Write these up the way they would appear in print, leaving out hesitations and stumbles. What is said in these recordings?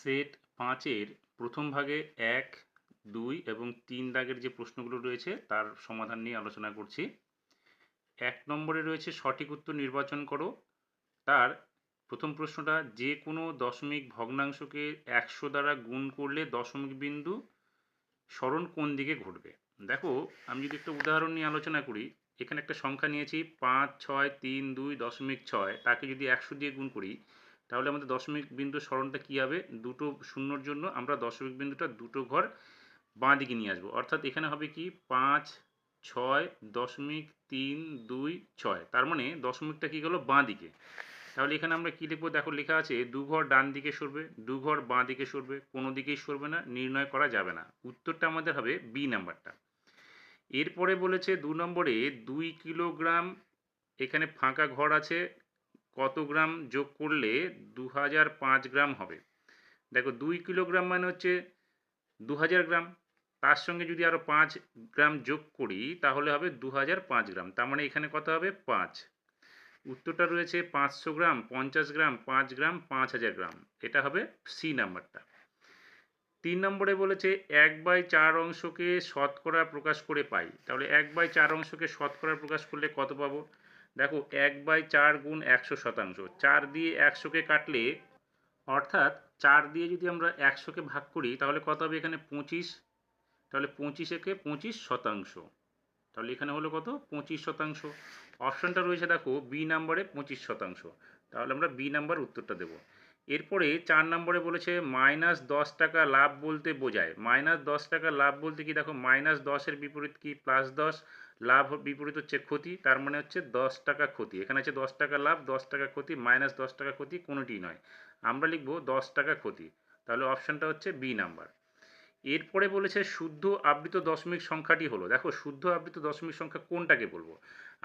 Set ৫-এর প্রথম ভাগে ১, ২ এবং ৩ দাগের যে প্রশ্নগুলো রয়েছে তার সমাধান নিয়ে আলোচনা করছি। ১ নম্বরে রয়েছে সঠিক উত্তর নির্বাচন করো। তার প্রথম প্রশ্নটা, যে কোনো দশমিক ভগ্নাংশকে ১০০ দ্বারা গুণ করলে দশমিক বিন্দু সরণ কোন দিকে ঘটবে? দেখো, আমি যদি একটা উদাহরণ নিয়ে আলোচনা করি, এখানে একটা সংখ্যা নিয়েছি ৫, ৬, ৩, ২.৬, তাকে যদি ১০০ দিয়ে গুণ করি তাহলে আমাদের দশমিক বিন্দু সরণটা কী হবে? দুটো শূন্যর জন্য আমরা দশমিক বিন্দুটা দুটো ঘর বাঁ দিকে নিয়ে আসবো, অর্থাৎ এখানে হবে কি ৫, ৬.৩, ২, ৬, তার মানে দশমিকটা কী গেলো বাঁ দিকে। তাহলে এখানে আমরা কী লিখবো? দেখো লেখা আছে দু ঘর ডান দিকে সরবে, দু ঘর বাঁ দিকে সরবে, কোনো দিকেই সরবে না, নির্ণয় করা যাবে না। উত্তরটা আমাদের হবে বি নাম্বারটা। এরপরে বলেছে ২ নম্বরে ২ কিলোগ্রাম, এখানে ফাঁকা ঘর আছে, কত গ্রাম যোগ করলে ২০০৫ গ্রাম হবে? দেখো ২ কিলোগ্রাম মানে হচ্ছে ২০০০ গ্রাম, তার সঙ্গে যদি আরও ৫ গ্রাম যোগ করি তাহলে হবে ২০০৫ গ্রাম, তার মানে এখানে কত হবে? ৫। উত্তরটা রয়েছে ৫০০ গ্রাম, ৫০ গ্রাম, ৫ গ্রাম, ৫০০০ গ্রাম, এটা হবে সি নাম্বারটা। ৩ নম্বরে বলেছে ১/৪ অংশকে শতকরা প্রকাশ করে পাই, তাহলে ১/৪ অংশকে শতকরা প্রকাশ করলে কত পাবো? দেখো ১/৪ গুণ ১০০%, ৪ দিয়ে ১০০কে কাটলে, অর্থাৎ ৪ দিয়ে যদি আমরা ১০০কে ভাগ করি তাহলে কত হবে? এখানে ২৫, তাহলে ২৫-একে ২৫%, তাহলে এখানে হলো কত? ২৫%। অপশানটা রয়েছে দেখো বি নাম্বারে ২৫%, তাহলে আমরা বি নাম্বার উত্তরটা দেব। এরপরে ৪ নম্বরে বলেছে -১০ টাকা লাভ বলতে বোঝায়। -১০ টাকা লাভ বলতে কি? দেখো -১০-এর বিপরীত কি? +১০, লাভ বিপরীত হচ্ছে ক্ষতি, তার মানে হচ্ছে ১০ টাকা ক্ষতি। এখানে আছে 10 টাকা লাভ, 10 টাকা ক্ষতি, -১০ টাকা ক্ষতি, কোনোটিই নয়, আমরা লিখব 10 টাকা ক্ষতি, তাহলে অপশানটা হচ্ছে বি নাম্বার। এরপরে বলেছে শুদ্ধ আবৃত দশমিক সংখ্যাটি হলো। দেখো শুদ্ধ আবৃত দশমিক সংখ্যা কোনটাকে বলবো?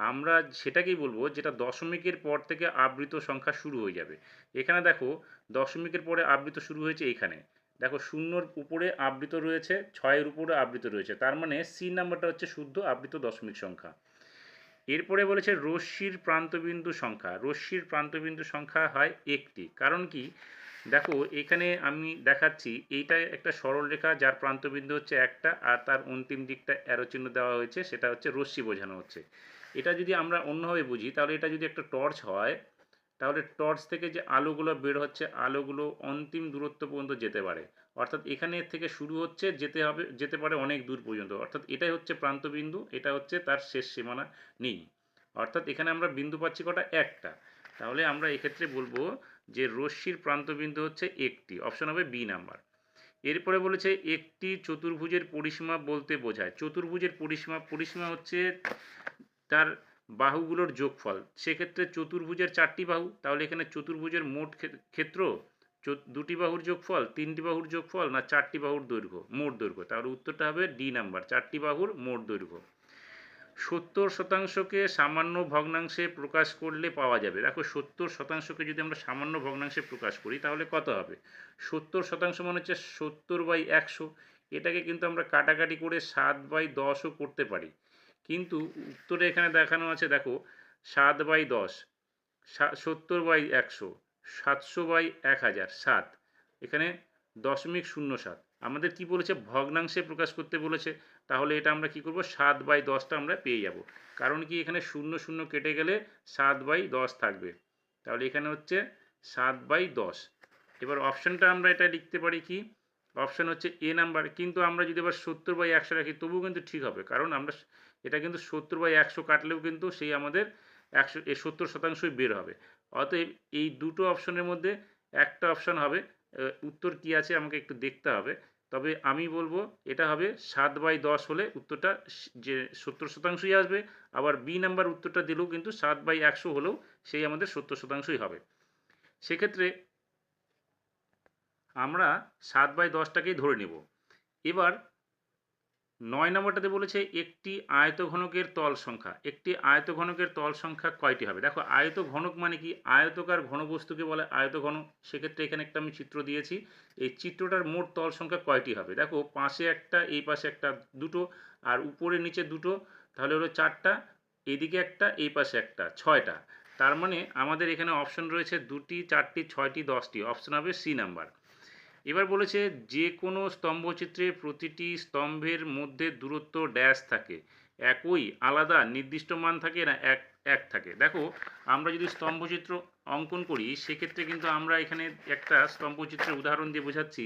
আমরা সেটাকেই বলবো যেটা দশমিকের পর থেকে আবৃত সংখ্যা শুরু হয়ে যাবে। এখানে দেখো দশমিকের পরে আবৃত শুরু হয়েছে, এখানে দেখো শূন্যর উপরে আবৃত রয়েছে, 6-এর উপরে আবৃত রয়েছে, তার মানে সি নাম্বারটা হচ্ছে শুদ্ধ আবৃত দশমিক সংখ্যা। এরপরে বলেছে রশ্মির প্রান্তবিন্দু সংখ্যা। রশ্মির প্রান্তবিন্দু সংখ্যা হয় একটি, কারণ কি? দেখো এখানে আমি দেখাচ্ছি, এইটা একটা সরলরেখা যার প্রান্তবিন্দু হচ্ছে একটা, আর তার অন্তিম দিকটা অ্যারো চিহ্ন দেওয়া হয়েছে, সেটা হচ্ছে রশ্মি বোঝানো হচ্ছে। এটা যদি আমরা অন্যভাবে বুঝি, তাহলে এটা যদি একটা টর্চ হয়, তাহলে টর্চ থেকে যে আলোগুলো বের হচ্ছে, আলোগুলো অন্তিম দূরত্ব পর্যন্ত যেতে পারে, অর্থাৎ এখানে থেকে শুরু হচ্ছে, যেতে পারে অনেক দূর পর্যন্ত, অর্থাৎ এটাই হচ্ছে প্রান্তবিন্দু, এটা হচ্ছে তার শেষ সীমানা নেই, অর্থাৎ এখানে আমরা বিন্দু পাচ্ছি কটা? একটা। তাহলে আমরা এক্ষেত্রে বলবো যে রশ্মির প্রান্তবিন্দু হচ্ছে একটি, অপশন হবে বি নাম্বার। এরপরে বলেছে একটি চতুর্ভুজের পরিসীমা বলতে বোঝায়। চতুর্ভুজের পরিসীমা হচ্ছে তার বাহুগুলোর যোগফল। সেক্ষেত্রে চতুর্ভুজের 4টি বাহু, তাহলে এখানে চতুর্ভুজের মোট ক্ষেত্র 2টি বাহুর যোগফল, 3টি বাহুর যোগফল, না 4টি বাহুর দৈর্ঘ্য, মোট দৈর্ঘ্য, তাহলে উত্তরটা হবে ডি নাম্বার, 4টি বাহুর মোট দৈর্ঘ্য। 70%কে সামান্য ভগ্নাংশে প্রকাশ করলে পাওয়া যাবে। দেখো 70%কে যদি আমরা সামান্য ভগ্নাংশে প্রকাশ করি তাহলে কত হবে? 70% মানে হচ্ছে 70/100, এটাকে কিন্তু আমরা কাটাকাটি করে 7/10ও করতে পারি, কিন্তু উত্তরে এখানে দেখানো আছে দেখো 7/10, 70/100, 700/1000, 7, এখানে 0.07, আমাদের কি বলেছে? ভগ্নাংশে প্রকাশ করতে বলেছে, তাহলে এটা আমরা কি করব? 7/10টা আমরা পেয়ে যাব, কারণ কি এখানে 0 0 কেটে গেলে 7/10 থাকবে, তাহলে এখানে হচ্ছে 7/10। এবার অপশানটা আমরা এটা লিখতে পারি কি? অপশান হচ্ছে এ নাম্বার, কিন্তু আমরা যদি আবার 70/100 রাখি তবুও কিন্তু ঠিক হবে, কারণ আমরা এটা কিন্তু 70/100 কাটলেও কিন্তু সেই আমাদের 70%ই বের হবে। অতএব এই দুটো অপশনের মধ্যে একটা অপশন হবে, উত্তর কি আছে আমাকে একটু দেখতে হবে, তবে আমি বলবো এটা হবে 7/10 হলে উত্তরটা যে 70%ই আসবে, আবার বি নাম্বার উত্তরটা দিলেও কিন্তু 7/100 হলেও সেই আমাদের 70%ই হবে। সেক্ষেত্রে আমরা 7/10টাকেই ধরে নেব। এবার 9 নম্বরটাতে বলেছে একটি আয়তঘনকের তল সংখ্যা। একটি আয়তঘনকের তল সংখ্যা কয়টি হবে? দেখো আয়তঘনক মানে কি? আয়তকার ঘনবস্তুকে বলে আয়তঘনক। সেক্ষেত্রে এখানে একটা আমি চিত্র দিয়েছি, এই চিত্রটার মোট তল সংখ্যা কয়টি হবে? দেখো পাশে একটা, এই পাশে একটা, দুটো, আর উপরে নিচে দুটো, তাহলে হলো 4টা, এদিকে একটা, এই পাশে একটা, 6টা, তার মানে আমাদের এখানে অপশন রয়েছে 2টি, 4টি, 6টি, 10টি, অপশন হবে সি নাম্বার। এবার বলেছে যে কোনো স্তম্ভচিত্রে প্রতিটি স্তম্ভের মধ্যে দূরত্ব ড্যাশ থাকে, একই আলাদা নির্দিষ্ট মান থাকে না এক এক থাকে। দেখো আমরা যদি স্তম্ভচিত্র অঙ্কন করি সেক্ষেত্রে কিন্তু আমরা এখানে একটা স্তম্ভচিত্রের উদাহরণ দিয়ে বোঝাচ্ছি।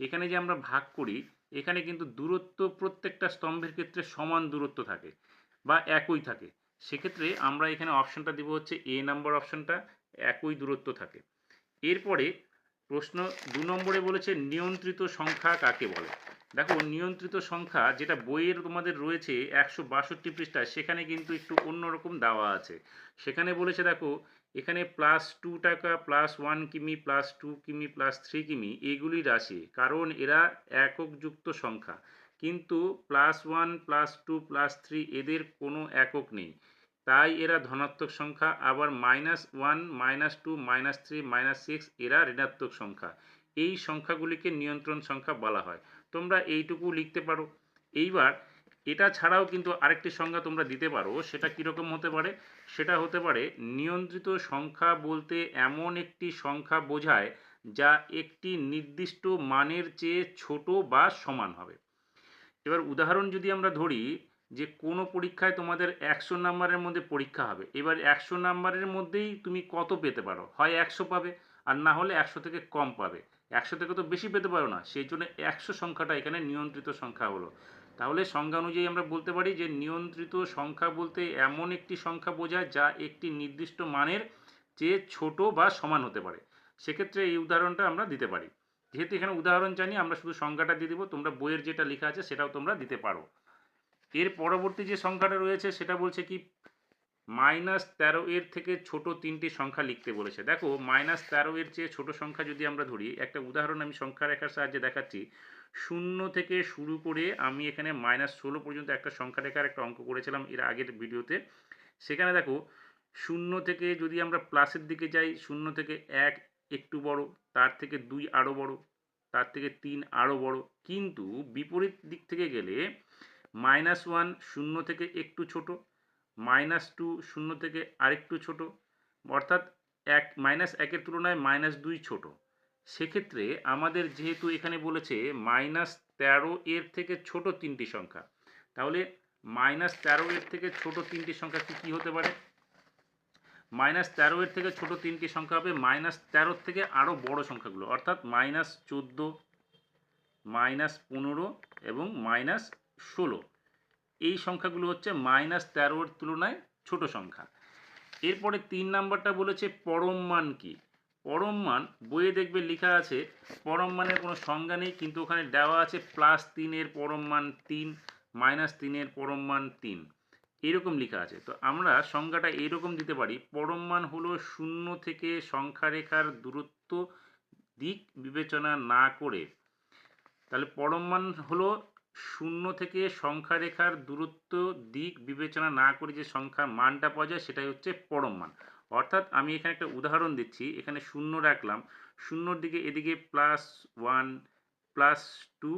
এখানে যে আমরা ভাগ করি এখানে কিন্তু দূরত্ব প্রত্যেকটা স্তম্ভের ক্ষেত্রে সমান দূরত্ব থাকে বা একই থাকে। সেক্ষেত্রে আমরা এখানে অপশনটা দিব হচ্ছে এ নাম্বার অপশনটা, একই দূরত্ব থাকে। এরপরে প্রশ্ন ২ নম্বরে বলেছে নিয়ন্ত্রিত সংখ্যা কাকে বলে। দেখো নিয়ন্ত্রিত সংখ্যা যেটা বইয়ের তোমাদের রয়েছে ১৬২ পৃষ্ঠায় সেখানে কিন্তু একটু অন্যরকম দেওয়া আছে। সেখানে বলেছে দেখো এখানে +2 টাকা, +1 কিমি, +2 কিমি, +3 কিমি এগুলি রাশি, কারণ এরা এককযুক্ত সংখ্যা। কিন্তু +1, +2, +3 এদের কোনো একক নেই, তাই এরা ধনাত্মক সংখ্যা। আবার -1, -2, -3, -6 এরা ঋণাত্মক সংখ্যা। এই সংখ্যাগুলিকে নিয়ন্ত্রণ সংখ্যা বলা হয়। তোমরা এইটুকু লিখতে পারো। এইবার এটা ছাড়াও কিন্তু আরেকটি সংজ্ঞা তোমরা দিতে পারো, সেটা কীরকম হতে পারে? সেটা হতে পারে নিয়ন্ত্রিত সংখ্যা বলতে এমন একটি সংখ্যা বোঝায় যা একটি নির্দিষ্ট মানের চেয়ে ছোট বা সমান হবে। এবার উদাহরণ যদি আমরা ধরি যে কোনো পরীক্ষায় তোমাদের ১০০ নাম্বারের মধ্যে পরীক্ষা হবে, এবার ১০০ নাম্বারের মধ্যেই তুমি কত পেতে পারো? হয় ১০০ পাবে আর না হলে ১০০ থেকে কম পাবে। ১০০ থেকে তো বেশি পেতে পারো না, সেই জন্য ১০০ সংখ্যাটা এখানে নিয়ন্ত্রিত সংখ্যা হলো। তাহলে সংজ্ঞা অনুযায়ী আমরা বলতে পারি যে নিয়ন্ত্রিত সংখ্যা বলতে এমন একটি সংখ্যা বোঝায় যা একটি নির্দিষ্ট মানের চেয়ে ছোট বা সমান হতে পারে। সেক্ষেত্রে এই উদাহরণটা আমরা দিতে পারি। যেহেতু এখানে উদাহরণ জানি আমরা শুধু সংখ্যাটা দিয়ে দেবো, তোমরা বইয়ের যেটা লেখা আছে সেটাও তোমরা দিতে পারো। এর পরবর্তী যে সংখ্যাটা রয়েছে সেটা বলছে কি -13 এর থেকে ছোট তিনটি সংখ্যা লিখতে বলেছে। দেখো -13 এর চেয়ে ছোট সংখ্যা যদি আমরা ধরি, একটা উদাহরণ আমি সংখ্যা রেখার সাহায্যে দেখাচ্ছি। 0 থেকে শুরু করে আমি এখানে -16 পর্যন্ত একটা সংখ্যা রেখার একটা অঙ্ক করেছিলাম এর আগের ভিডিওতে। সেখানে দেখো 0 থেকে যদি আমরা প্লাসের দিকে যাই, 0 থেকে 1 একটু বড়, তার থেকে 2 আরও বড়, তার থেকে 3 আরও বড়। কিন্তু বিপরীত দিক থেকে গেলে -1 0 থেকে একটু ছোট, -2 0 থেকে আরেকটু ছোট, অর্থাৎ -1 এর তুলনায় -2 ছোট। সেক্ষেত্রে আমাদের যেহেতু এখানে বলেছে -13 এর থেকে ছোট তিনটি সংখ্যা, তাহলে -13 এর থেকে ছোট তিনটি সংখ্যা কি হতে পারে? -13 এর থেকে ছোট তিনটি সংখ্যা হবে -13 থেকে আরও বড় সংখ্যাগুলো, অর্থাৎ -14, -15 এবং -16। এই সংখ্যাগুলো হচ্ছে -13 এর তুলনায় ছোট সংখ্যা। এরপরে 3 নাম্বারটা বলেছে পরম মান কি। পরম মান বইয়ে দেখবে লেখা আছে, পরম মানের কোনো সংজ্ঞা নেই, কিন্তু ওখানে দেওয়া আছে +3 এর পরম মান 3, -3 এর পরম মান 3 এরকম লেখা আছে। তো আমরা সংজ্ঞাটা এইরকম দিতে পারি, পরম মান হলো 0 থেকে সংখ্যা রেখার দূরত্ব দিক বিবেচনা না করে। তাহলে পরম মান হলো 0 থেকে সংখ্যা রেখার দূরত্ব দিক বিবেচনা না করে যে সংখ্যার মানটা পাওয়া যায় সেটাই হচ্ছে পরম মান। অর্থাৎ আমি এখানে একটা উদাহরণ দিচ্ছি, এখানে 0 রাখলাম, 0-র দিকে এদিকে +1, +2,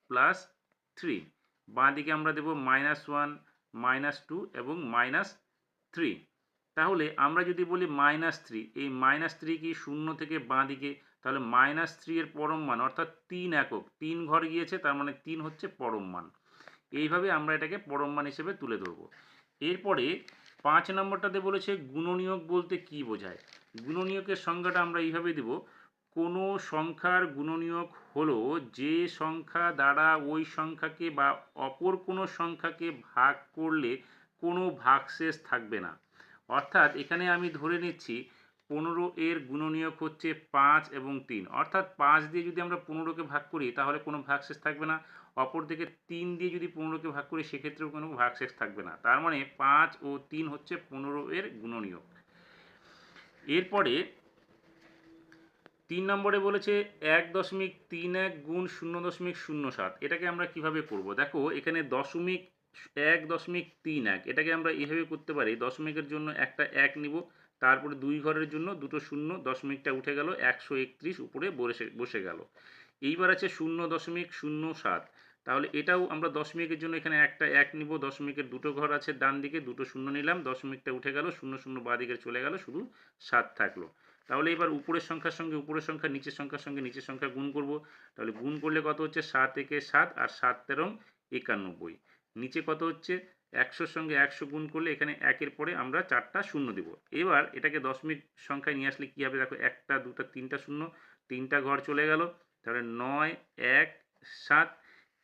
+3, বাঁ দিকে আমরা দেব -1, -2 এবং -3। তাহলে আমরা যদি বলি -3, এই -3 কি 0 থেকে বাঁ দিকে, তাহলে -3 এর পরম মান অর্থাৎ 3 একক, 3 ঘর গিয়েছে, তার মানে 3 হচ্ছে পরম মান। এইভাবে আমরা এটাকে পরম মান হিসেবে তুলে ধরবো। এরপরে 5 নম্বরটাতে বলেছে গুণনীয়ক বলতে কি বোঝায়। গুণনীয়কের সংজ্ঞাটা আমরা এইভাবে দিব, কোনো সংখ্যার গুণনীয়ক হলো যে সংখ্যা দ্বারা ওই সংখ্যাকে বা অপর কোনো সংখ্যাকে ভাগ করলে কোনো ভাগশেষ থাকবে না। অর্থাৎ এখানে আমি ধরে নিচ্ছি 15 এর গুণনীয়ক হচ্ছে 5 এবং 3, অর্থাৎ 5 দিয়ে যদি আমরা 15কে ভাগ করি তাহলে কোনো ভাগশেষ থাকবে না। অপরদিকে 3 দিয়ে যদি 15কে ভাগ করি সেক্ষেত্রেও কোনো ভাগশেষ থাকবে না। তার মানে 5 ও 3 হচ্ছে 15 এর গুণনীয়ক। এরপরে 3 নম্বরে বলেছে 1.31 গুণ 0.07, এটাকে আমরা কিভাবে করব। দেখো এখানে 1.31 এটাকে আমরা এভাবে করতে পারি, দশমিকের জন্য একটা 1 নিব, তারপরে 2 ঘরের জন্য দুটো শূন্য, দশমিকটা উঠে গেল, 131 উপরে বসে গেল। এইবার আছে 0.07, তাহলে এটাও আমরা দশমিকের জন্য এখানে একটা 1 নিব, দশমিকের দুটো ঘর আছে ডান দিকে, দুটো শূন্য নিলাম, দশমিকটা উঠে গেল, 0 0 বাঁ দিকে চলে গেল, শুধু 7 থাকলো। তাহলে এবার উপরের সংখ্যার সঙ্গে উপরের সংখ্যা, নিচের সংখ্যার সঙ্গে নিচের সংখ্যা গুণ করব। তাহলে গুণ করলে কত হচ্ছে 7 একে 7 আর 7 তেরং 91। নিচে কত হচ্ছে 100-র সঙ্গে 100 গুণ করলে এখানে একের পরে আমরা 4টা শূন্য দেব। এবার এটাকে দশমিক সংখ্যায় নিয়ে আসলে কী হবে দেখো, 1টা 2টা 3টা শূন্য, 3টা ঘর চলে গেল। তাহলে 9 1 7।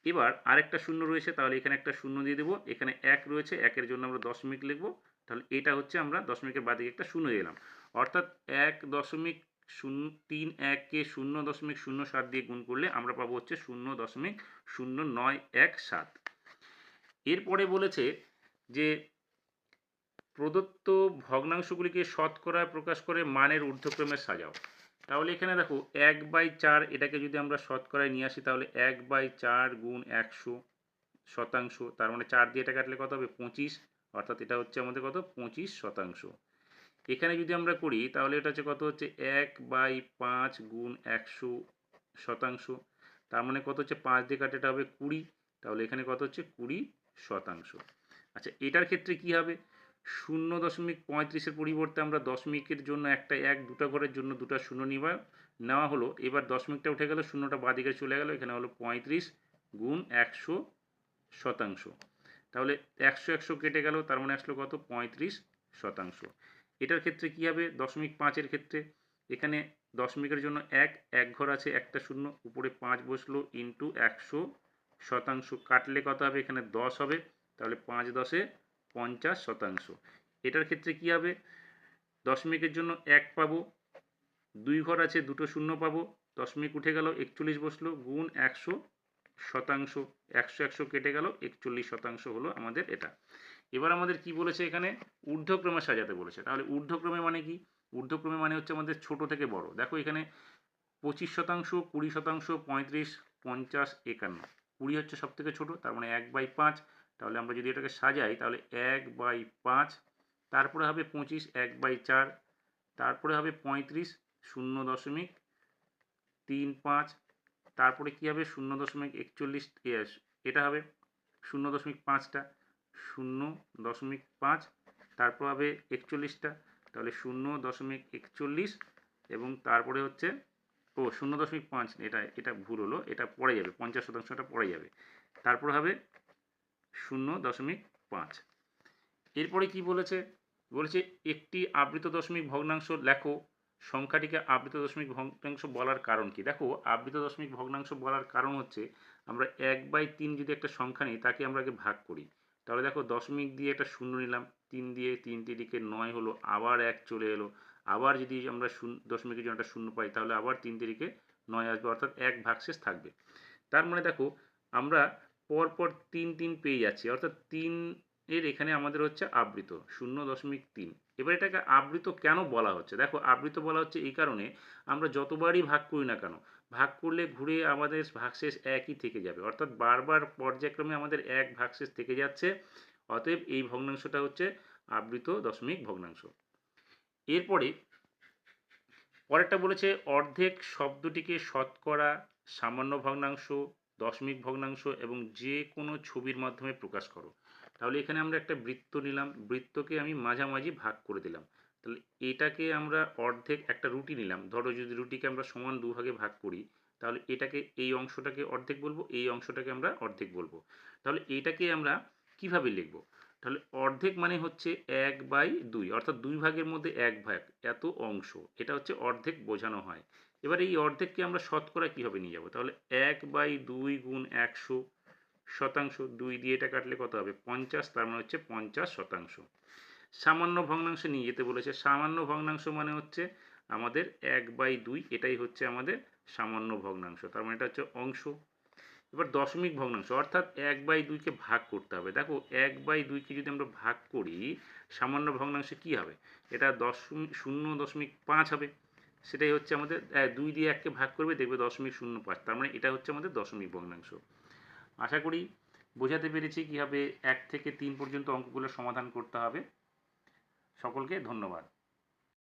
এবার আরেকটা শূন্য রয়েছে, তাহলে এখানে একটা শূন্য দিয়ে দেবো। এখানে 1 রয়েছে, 1-এর জন্য আমরা দশমিক লিখব। তাহলে এটা হচ্ছে আমরা দশমিকের বাদিকে একটা শূন্য দিলাম, অর্থাৎ 1.31কে 0.07 দিয়ে গুণ করলে আমরা পাবো হচ্ছে 0.00917। এরপরে বলেছে যে প্রদত্ত ভগ্নাংশগুলিকে শতকরায় প্রকাশ করে মানের ঊর্ধ্বক্রমে সাজাও। তাহলে এখানে দেখো 1/4, এটাকে যদি আমরা শতকরায় নিয়ে আসি তাহলে 1/4 গুণ 100 শতাংশ, তার মানে 4 দিয়ে এটা কাটলে কত হবে 25, অর্থাৎ এটা হচ্ছে আমাদের কত 25%। এখানে যদি আমরা করি তাহলে এটা হচ্ছে কত হচ্ছে 1/5 গুণ 100 শতাংশ, তার মানে কত হচ্ছে 5 দিয়ে কাটলে এটা হবে 20, তাহলে এখানে কত হচ্ছে 20%। আচ্ছা, এটার ক্ষেত্রে কি হবে, 0.35-এর পরিবর্তে আমরা দশমিকের জন্য একটা 1, দুটা ঘরের জন্য দুটা শূন্য নেওয়া হলো। এবার দশমিকটা উঠে গেল, শূন্যটা বাদিকে চলে গেল, এখানে হলো 35 গুণ 100 শতাংশ। তাহলে 100 কেটে গেল, তার মানে আসলো কত 35%। এটার ক্ষেত্রে কি হবে, 0.5-এর ক্ষেত্রে এখানে দশমিকের জন্য এক ঘর আছে, একটা শূন্য, উপরে 5 বসলো, ইন্টু 100%, কাটলে কত হবে এখানে 10 হবে, তাহলে 5 10-এ 50%। এটার ক্ষেত্রে কি হবে, দশমিকের জন্য 1 পাবো, 2 ঘর আছে, দুটো শূন্য পাবো, দশমিক উঠে গেল, 41 বসলো, গুণ 100%, 100 কেটে গেল, 41% হলো আমাদের এটা। এবার আমাদের কি বলেছে, এখানে ঊর্ধ্বক্রমে সাজাতে বলেছে। তাহলে ঊর্ধ্বক্রমে মানে কি, ঊর্ধ্বক্রমে মানে হচ্ছে আমাদের ছোট থেকে বড়। দেখো এখানে 25%, 20%, 35, 50, 51। 20 হচ্ছে সব থেকে ছোট, তার মানে 1/5। তাহলে আমরা যদি এটাকে সাজাই তাহলে 1/5, তারপরে হবে 25 1/4, তারপরে হবে 35 0.35, তারপরে কি হবে 0.41, এটা হবে 0.5টা 0.5, তারপর হবে 41টা, তাহলে 0.41 এবং তারপরে হচ্ছে 0.5, এটা ভুল হলো, এটা পড়ে যাবে, 50%টা পড়ে যাবে, তারপর হবে 0.5। এরপরে কি বলেছে, বলেছে একটি আবৃত দশমিক ভগ্নাংশ লেখো, সংখ্যাটিকে আবৃত দশমিক ভগ্নাংশ বলার কারণ কি। দেখো আবৃত দশমিক ভগ্নাংশ বলার কারণ হচ্ছে আমরা 1/3 যদি একটা সংখ্যা নিই তাকে আমরা আগে ভাগ করি। তাহলে দেখো দশমিক দিয়ে একটা শূন্য নিলাম, 3 দিয়ে 3 দিকে 9 হলো, আবার 1 চলে এলো, আবার যদি আমরা দশমিকের জন্য একটা শূন্য পাই তাহলে আবার 3 দিকে 9 আসবে, অর্থাৎ 1 ভাগশেষ থাকবে। তার মানে দেখো আমরা পরপর 3 পেয়ে যাচ্ছি, অর্থাৎ 3 এর এখানে আমাদের হচ্ছে আবৃত 0.3। এবার এটাকে আবৃত কেন বলা হচ্ছে, দেখো আবৃত বলা হচ্ছে এই কারণে, আমরা যতবারই ভাগ করি না কেন, ভাগ করলে ঘুরে আমাদের ভাগশেষ একই থেকে যাবে, অর্থাৎ বারবার পর্যায়ক্রমে আমাদের 1 ভাগশেষ থেকে যাচ্ছে, অতএব এই ভগ্নাংশটা হচ্ছে আবৃত দশমিক ভগ্নাংশ। এরপরে পরেরটা বলেছে অর্ধেক শব্দটিকে শতকরা, সামান্য ভগ্নাংশ, দশমিক ভগ্নাংশ এবং যে কোনো ছবির মাধ্যমে প্রকাশ করো। তাহলে এখানে আমরা একটা বৃত্ত নিলাম, বৃত্তকে আমি মাঝামাঝি ভাগ করে দিলাম, তাহলে এটাকে আমরা অর্ধেক, একটা রুটি নিলাম, ধরো যদি রুটিকে আমরা সমান দুভাগে ভাগ করি তাহলে এটাকে, এই অংশটাকে অর্ধেক বলবো, এই অংশটাকে আমরা অর্ধেক বলবো। তাহলে এটাকে আমরা কিভাবে লিখবো, তাহলে অর্ধেক মানে হচ্ছে 1/2, অর্থাৎ 2 ভাগের মধ্যে 1 ভাগ, এত অংশ, এটা হচ্ছে অর্ধেক বোঝানো হয়। এবার এই অর্ধেককে আমরা শতকরা কিভাবে নিয়ে যাব, তাহলে 1/2 গুণ 100%, 2 দিয়ে এটা কাটলে কত হবে 50, তার মানে হচ্ছে 50%। সামান্য ভগ্নাংশ নিয়ে যেতে বলেছে, সামান্য ভগ্নাংশ মানে হচ্ছে আমাদের 1/2, এটাই হচ্ছে আমাদের সামান্য ভগ্নাংশ, তার মানে এটা হচ্ছে অংশ। এবার দশমিক ভগ্নাংশ, অর্থাৎ 1/2কে ভাগ করতে হবে। দেখো 1/2কে যদি আমরা ভাগ করি সামান্য ভগ্নাংশে কি হবে, এটা 0.5 হবে, সেটাই হচ্ছে আমাদের 2 দিয়ে 1কে ভাগ করবে, দেখবে 0.05, তার মানে এটা হচ্ছে আমাদের দশমিক ভগ্নাংশ। আশা করি বোঝাতে পেরেছি কীভাবে 1 থেকে 3 পর্যন্ত অঙ্কগুলো সমাধান করতে হবে। সকলকে ধন্যবাদ।